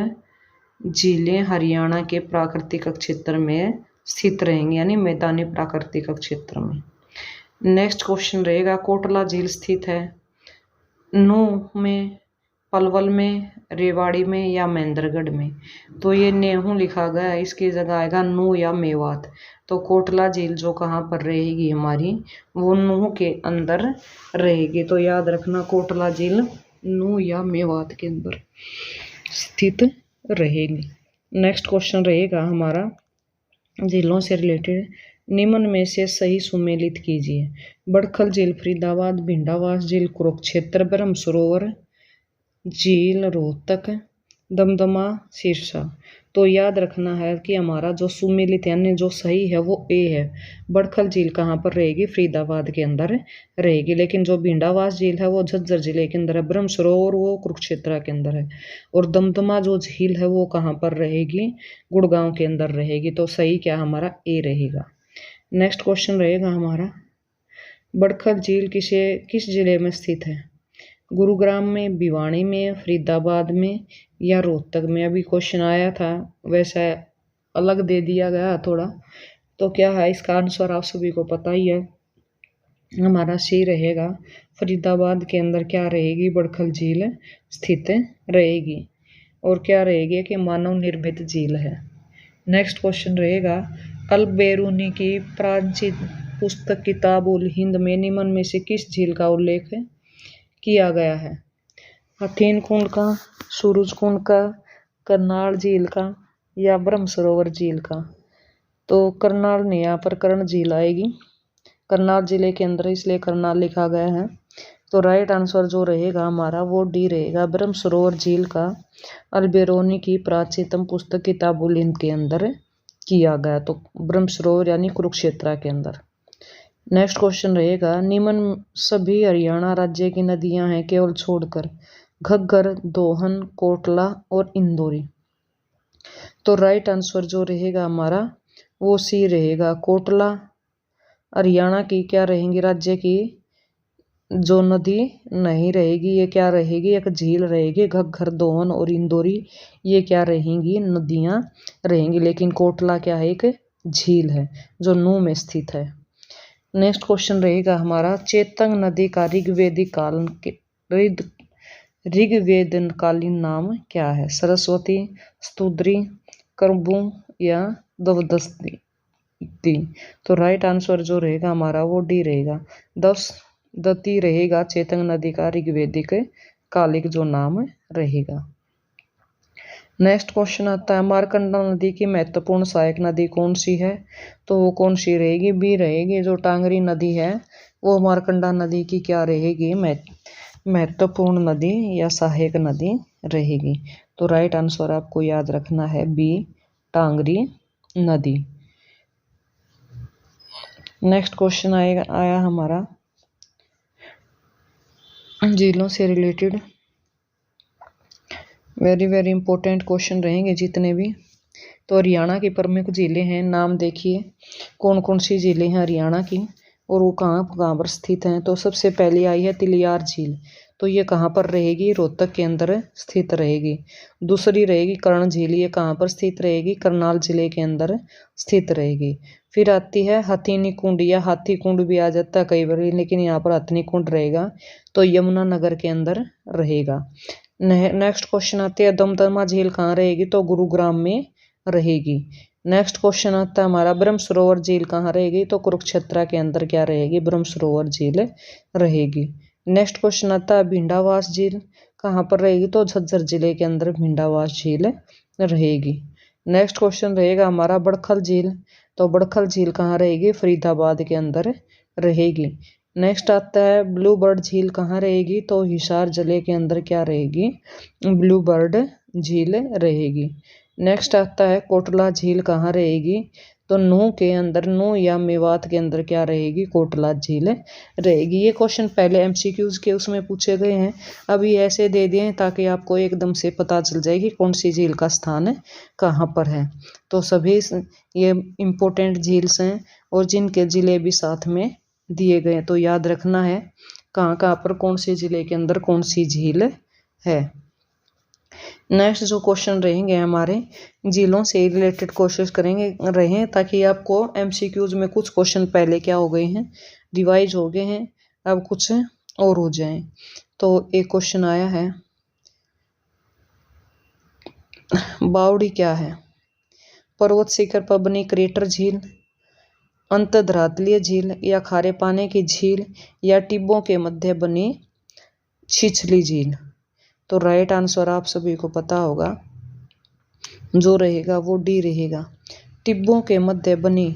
झीलें हरियाणा के प्राकृतिक क्षेत्र में स्थित रहेंगी, यानी मैदानी प्राकृतिक क्षेत्र में। नेक्स्ट क्वेश्चन रहेगा कोटला झील स्थित है नूह में, पलवल में, रेवाड़ी में या महेंद्रगढ़ में। तो ये नेहू लिखा गया है, इसकी जगह आएगा नूह या मेवात। तो कोटला झील जो कहाँ पर रहेगी हमारी, वो नूह के अंदर रहेगी। तो याद रखना कोटला झील नूह या मेवात के अंदर स्थित रहेगी। नेक्स्ट क्वेश्चन रहेगा हमारा झीलों से रिलेटेड निम्न में से सही सुमेलित कीजिए। बड़खल झील फरीदाबाद, भिंडावास झील कुरुक्षेत्र, ब्रह्म सरोवर झील रोहतक, दमदमा सिरसा। तो याद रखना है कि हमारा जो सुमेलित यानी जो सही है वो ए है। बड़खल झील कहाँ पर रहेगी? फरीदाबाद के अंदर रहेगी। लेकिन जो भिंडावास झील है वो झज्जर जिले के अंदर है। ब्रह्म सरोवर वो कुरुक्षेत्र के अंदर है। और दमदमा जो झील है वो कहाँ पर रहेगी? गुड़गांव के अंदर रहेगी। तो सही क्या हमारा ए रहेगा। नेक्स्ट क्वेश्चन रहेगा हमारा, बड़खल झील किस जिले में स्थित है? गुरुग्राम में, भिवानी में, फरीदाबाद में या रोहतक में? अभी क्वेश्चन आया था वैसा अलग दे दिया गया थोड़ा। तो क्या है इसका आंसर? आप सभी को पता ही है, हमारा सी रहेगा। फरीदाबाद के अंदर क्या रहेगी? बड़खल झील स्थित रहेगी। और क्या रहेगी कि मानव निर्मित झील है। नेक्स्ट क्वेश्चन रहेगा, अल बेरूनी की प्राचीन पुस्तक किताब उल हिंद में निम्न में से किस झील का उल्लेख किया गया है? हथीन कुंड का, सूरज कुंड का, करनाल झील का या ब्रह्म सरोवर झील का? तो करनाल नहीं, यहाँ पर कर्ण झील आएगी। करनाल जिले के अंदर इसलिए करनाल लिखा गया है। तो राइट आंसर जो रहेगा हमारा वो डी रहेगा। ब्रह्म सरोवर झील का अलबेरोनी की प्राचीनतम पुस्तक किताब उल हिंद के अंदर किया गया। तो ब्रह्म सरोवर यानी कुरुक्षेत्र के अंदर। नेक्स्ट क्वेश्चन रहेगा, निम्न सभी हरियाणा राज्य की नदियां हैं केवल छोड़कर घग्गर, दोहन, कोटला और इंदौरी। तो राइट आंसर जो रहेगा हमारा वो सी रहेगा। कोटला हरियाणा की क्या रहेंगी? राज्य की जो नदी नहीं रहेगी, ये क्या रहेगी? एक झील रहेगी। घग्गर, दोहन और इंदौरी ये क्या रहेंगी? नदियां रहेंगी। लेकिन कोटला क्या है? एक झील है जो नूह में स्थित है। नेक्स्ट क्वेश्चन रहेगा हमारा, चेतंग नदी का ऋग्वेदकालीन नाम क्या है? सरस्वती, स्तुद्री, करबू या दवदस्ती? तो राइट आंसर जो रहेगा हमारा वो डी रहेगा। दती रहेगा चेतंग नदी का ऋग्वेदिक कालिक जो नाम रहेगा। नेक्स्ट क्वेश्चन आता है, मारकंडा नदी की महत्वपूर्ण सहायक नदी कौन सी है? तो वो कौन सी रहेगी? बी रहेगी। जो टांगरी नदी है वो मारकंडा नदी की क्या रहेगी? महत्वपूर्ण नदी या सहायक नदी रहेगी। तो राइट आंसर आपको याद रखना है बी, टांगरी नदी। नेक्स्ट क्वेश्चन आया हमारा झीलों से related. Very very important question रहेंगे जितने भी। तो हरियाणा की प्रमुख झीलें हैं, नाम देखिए कौन कौन सी झीलें हैं हरियाणा की और वो कहाँ पर स्थित हैं। तो सबसे पहली आई है तिलियार झील। तो ये कहाँ पर रहेगी? रोहतक के अंदर स्थित रहेगी। दूसरी रहेगी कर्ण झील, ये कहाँ पर स्थित रहेगी? करनाल जिले के अंदर स्थित रहेगी। फिर आती है हथीनी कुंड या हाथी कुंड भी आ जाता है कई बार, लेकिन यहाँ पर हथनी कुंड रहेगा तो यमुनानगर के अंदर रहेगा। नेक्स्ट क्वेश्चन आते हैं, दमदमा झील कहाँ रहेगी? तो गुरुग्राम में रहेगी। नेक्स्ट क्वेश्चन आता है हमारा, ब्रह्म सरोवर झील कहाँ रहेगी? तो कुरुक्षेत्र के अंदर क्या रहेगी? ब्रह्म सरोवर झील रहेगी। नेक्स्ट क्वेश्चन आता है, भिंडावास झील कहाँ पर रहेगी? तो झज्जर जिले के अंदर भिंडावास झील रहेगी। नेक्स्ट क्वेश्चन रहेगा हमारा बड़खल झील। तो बड़खल झील कहाँ रहेगी? फरीदाबाद के अंदर रहेगी। नेक्स्ट आता है ब्लू बर्ड झील कहाँ रहेगी? तो हिसार जिले के अंदर क्या रहेगी? ब्लू बर्ड झील रहेगी। नेक्स्ट आता है कोटला झील कहाँ रहेगी? तो नूह के अंदर, नूह या मेवात के अंदर क्या रहेगी? कोटला झील रहेगी। ये क्वेश्चन पहले एमसीक्यूज के उसमें पूछे गए हैं, अभी ऐसे दे दिए हैं ताकि आपको एकदम से पता चल जाए कि कौन सी झील का स्थान कहाँ पर है। तो सभी ये इम्पोर्टेंट झील्स हैं और जिनके जिले भी साथ में दिए गए, तो याद रखना है कहाँ कहाँ पर कौन से जिले के अंदर कौन सी झील है। नेक्स्ट जो क्वेश्चन रहेंगे हमारे झीलों से रिलेटेड कोशिश करेंगे रहे ताकि आपको एमसीक्यूज में कुछ क्वेश्चन पहले क्या हो गए हैं? रिवाइज हो गए हैं, अब कुछ और हो जाएं। तो एक क्वेश्चन आया है, बावड़ी क्या है? पर्वत शिखर पर बनी क्रेटर झील, अंतर्धरातलीय झील या खारे पानी की झील या टिब्बों के मध्य बनी छिछली झील? तो राइट आंसर आप सभी को पता होगा जो रहेगा वो डी रहेगा। टिब्बों के मध्य बनी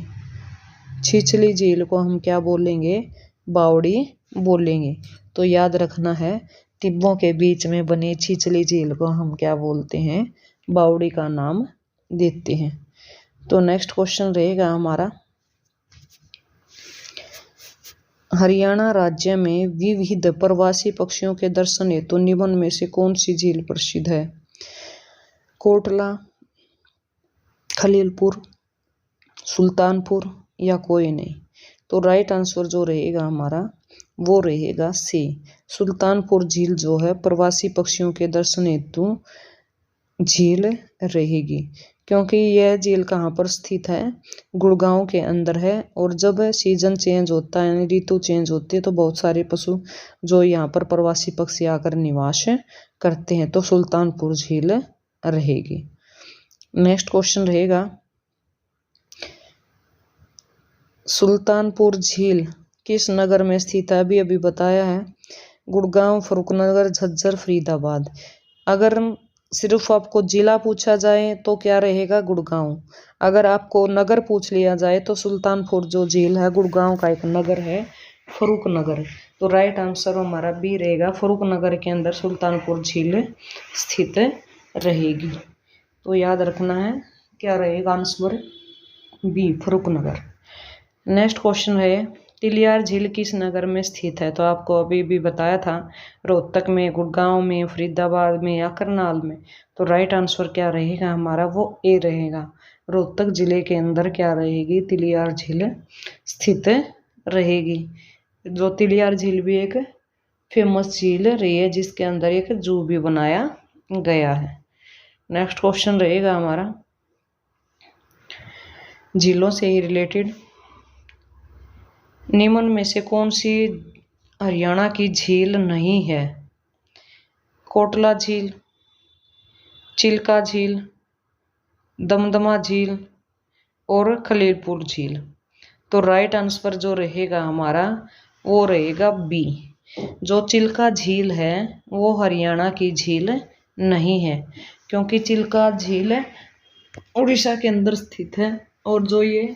छिछली झील को हम क्या बोलेंगे? बावड़ी बोलेंगे। तो याद रखना है, टिब्बों के बीच में बनी छिछली झील को हम क्या बोलते हैं? बावड़ी का नाम देते हैं। तो नेक्स्ट क्वेश्चन रहेगा हमारा, हरियाणा राज्य में विविध प्रवासी पक्षियों के दर्शन हेतु निम्न में से कौन सी झील प्रसिद्ध है? कोटला, खलीलपुर, सुल्तानपुर या कोई नहीं? तो राइट आंसर जो रहेगा हमारा वो रहेगा सी, सुल्तानपुर झील जो है प्रवासी पक्षियों के दर्शन हेतु झील रहेगी। क्योंकि यह झील कहाँ पर स्थित है? गुड़गांव के अंदर है। और जब सीजन चेंज होता है, ऋतु चेंज होती है, तो बहुत सारे पशु जो यहाँ पर प्रवासी पक्षी आकर निवास करते हैं। तो सुल्तानपुर झील रहेगी। नेक्स्ट क्वेश्चन रहेगा, सुल्तानपुर झील किस नगर में स्थित है? अभी अभी बताया है, गुड़गांव, फरुखनगर, झज्जर, फरीदाबाद। अगर सिर्फ आपको जिला पूछा जाए तो क्या रहेगा? गुड़गांव। अगर आपको नगर पूछ लिया जाए तो सुल्तानपुर जो झील है गुड़गांव का एक नगर है, फरुखनगर। तो राइट आंसर हमारा बी रहेगा, फरुखनगर के अंदर सुल्तानपुर झील स्थित रहेगी। तो याद रखना है, क्या रहेगा answer? B, Farukhnagar. Next question है, तिलियार झील किस नगर में स्थित है? तो आपको अभी भी बताया था, रोहतक में, गुड़गांव में, फरीदाबाद में या करनाल में। तो राइट आंसर क्या रहेगा हमारा? वो ए रहेगा, रोहतक जिले के अंदर क्या रहेगी? तिलियार झील स्थित रहेगी। जो तिलियार झील भी एक फेमस झील रही है, जिसके अंदर एक जू भी बनाया गया है। नेक्स्ट क्वेश्चन रहेगा हमारा, झीलों से ही रिलेटेड, निम्न में से कौन सी हरियाणा की झील नहीं है? कोटला झील, चिल्का झील, दमदमा झील और खलीलपुर झील। तो राइट आंसर जो रहेगा हमारा वो रहेगा बी, जो चिल्का झील है वो हरियाणा की झील नहीं है। क्योंकि चिल्का झील उड़ीसा के अंदर स्थित है, और जो ये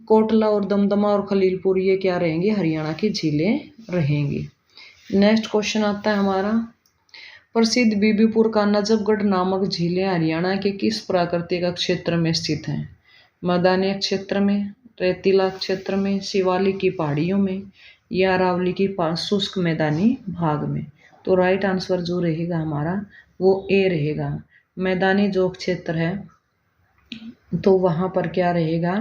कोटला और दमदमा और खलीलपुर ये क्या रहेंगे? हरियाणा की झीलें रहेंगी। नेक्स्ट क्वेश्चन आता है हमारा, प्रसिद्ध बीबीपुर का नजफगढ़ नामक झीलें हरियाणा के किस प्राकृतिक क्षेत्र में स्थित हैं? मैदानी क्षेत्र में, रेतीला क्षेत्र में, शिवालिक की पहाड़ियों में या अरावली की शुष्क मैदानी भाग में? तो राइट आंसर जो रहेगा हमारा वो ए रहेगा, मैदानी जो क्षेत्र है तो वहाँ पर क्या रहेगा?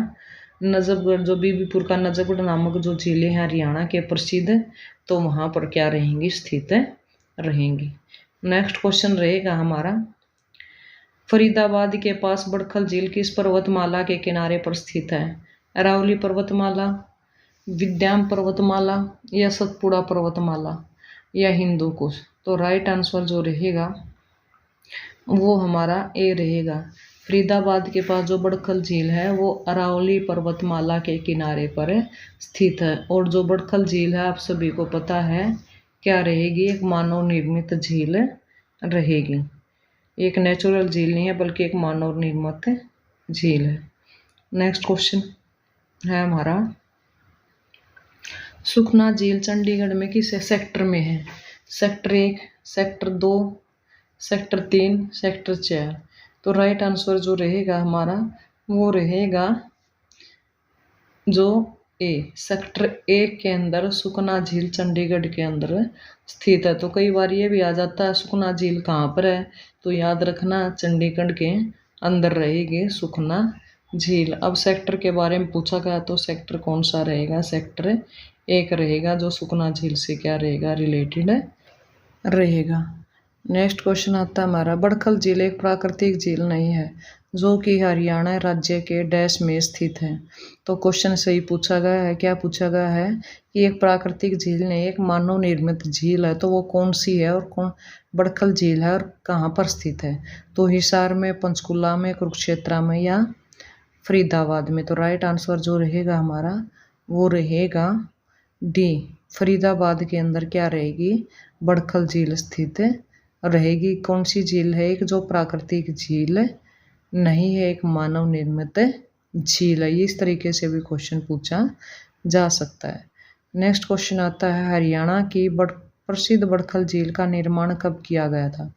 नजफगढ़, जो बीबीपुर का नजफगढ़ नामक जो झीलें हैं हरियाणा के प्रसिद्ध, तो वहाँ पर क्या रहेंगी? स्थित रहेंगी। नेक्स्ट क्वेश्चन रहेगा हमारा, फरीदाबाद के पास बड़खल झील किस पर्वतमाला के किनारे पर स्थित है? अरावली पर्वतमाला, विद्याम पर्वतमाला या सतपुड़ा पर्वतमाला या हिंदू कुश? तो राइट आंसर जो रहेगा वो हमारा ए रहेगा, फरीदाबाद के पास जो बड़खल झील है वो अरावली पर्वतमाला के किनारे पर स्थित है। और जो बड़खल झील है आप सभी को पता है क्या रहेगी? एक मानव निर्मित झील रहेगी। एक नेचुरल झील नहीं है बल्कि एक मानव निर्मित झील है। नेक्स्ट क्वेश्चन है हमारा, सुखना झील चंडीगढ़ में किस सेक्टर में है? Sector 1, sector 2, sector 3, sector 4? तो राइट आंसर जो रहेगा हमारा वो रहेगा जो ए, सेक्टर 1 के अंदर सुखना झील चंडीगढ़ के अंदर स्थित है। तो कई बार ये भी आ जाता है सुखना झील कहाँ पर है? तो याद रखना चंडीगढ़ के अंदर रहेगी सुखना झील। अब सेक्टर के बारे में पूछा गया तो सेक्टर कौन सा रहेगा? सेक्टर 1 रहेगा, जो सुखना झील से क्या रहेगा? रिलेटेड रहेगा। नेक्स्ट क्वेश्चन आता है हमारा, बड़खल झील एक प्राकृतिक झील नहीं है जो कि हरियाणा राज्य के डैश में स्थित है। तो क्वेश्चन सही पूछा गया है, क्या पूछा गया है कि एक प्राकृतिक झील नहीं, एक मानव निर्मित झील है, तो वो कौन सी है और कौन बड़खल झील है और कहाँ पर स्थित है? तो हिसार में, पंचकुला में, कुरुक्षेत्र में या फरीदाबाद में? तो राइट आंसर जो रहेगा हमारा वो रहेगा डी, फरीदाबाद के अंदर क्या रहेगी? बड़खल झील स्थित रहेगी। कौन सी झील है? एक जो प्राकृतिक झील नहीं है, एक मानव निर्मित झील है। इस तरीके से भी क्वेश्चन पूछा जा सकता है। नेक्स्ट क्वेश्चन आता है, हरियाणा की प्रसिद्ध बड़खल झील का निर्माण कब किया गया था?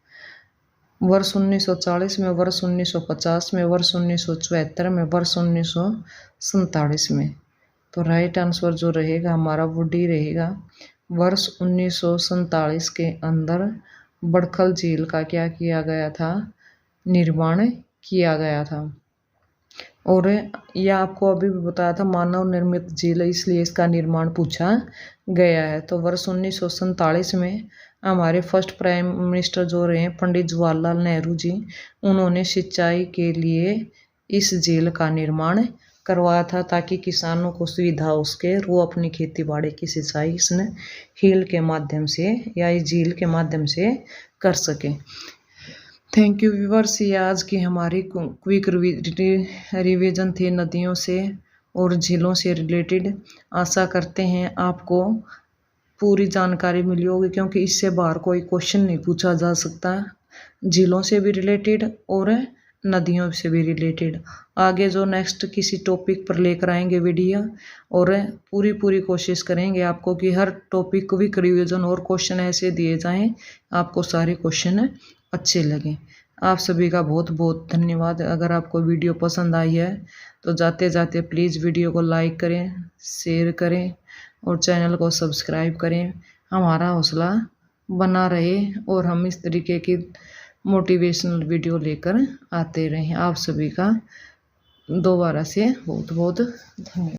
वर्ष 1940 में, वर्ष 1950 में, वर्ष 1974 में, वर्ष 1947 में। तो राइट आंसर जो रहेगा हमारा वो डी रहेगा। वर्ष 1947 के अंदर बड़खल झील का क्या किया गया था? निर्माण किया गया था। और यह आपको अभी भी बताया था मानव निर्मित झील है, इसलिए इसका निर्माण पूछा गया है। तो वर्ष 1947 में हमारे फर्स्ट प्राइम मिनिस्टर जो रहे पंडित जवाहरलाल नेहरू जी, उन्होंने सिंचाई के लिए इस झील का निर्माण करवाया था ताकि किसानों को सुविधा हो सके, वो अपनी खेती बाड़ी की सिंचाई इस झील के माध्यम से या इस झील के माध्यम से कर सके। थैंक यू व्यूअर्स, ये आज की हमारी क्विक रिवीजन थी नदियों से और झीलों से रिलेटेड। आशा करते हैं आपको पूरी जानकारी मिली होगी, क्योंकि इससे बाहर कोई क्वेश्चन नहीं पूछा जा सकता, झीलों से भी रिलेटेड और नदियों से भी रिलेटेड। आगे जो नेक्स्ट किसी टॉपिक पर लेकर आएंगे वीडियो, और पूरी कोशिश करेंगे आपको कि हर टॉपिक को भी रिवीजन और क्वेश्चन ऐसे दिए जाएं आपको सारे क्वेश्चन अच्छे लगें। आप सभी का बहुत बहुत धन्यवाद। अगर आपको वीडियो पसंद आई है तो जाते जाते प्लीज़ वीडियो को लाइक करें, शेयर करें और चैनल को सब्सक्राइब करें। हमारा हौसला बना रहे और हम इस तरीके की मोटिवेशनल वीडियो लेकर आते रहें। आप सभी का दोबारा से बहुत बहुत धन्यवाद।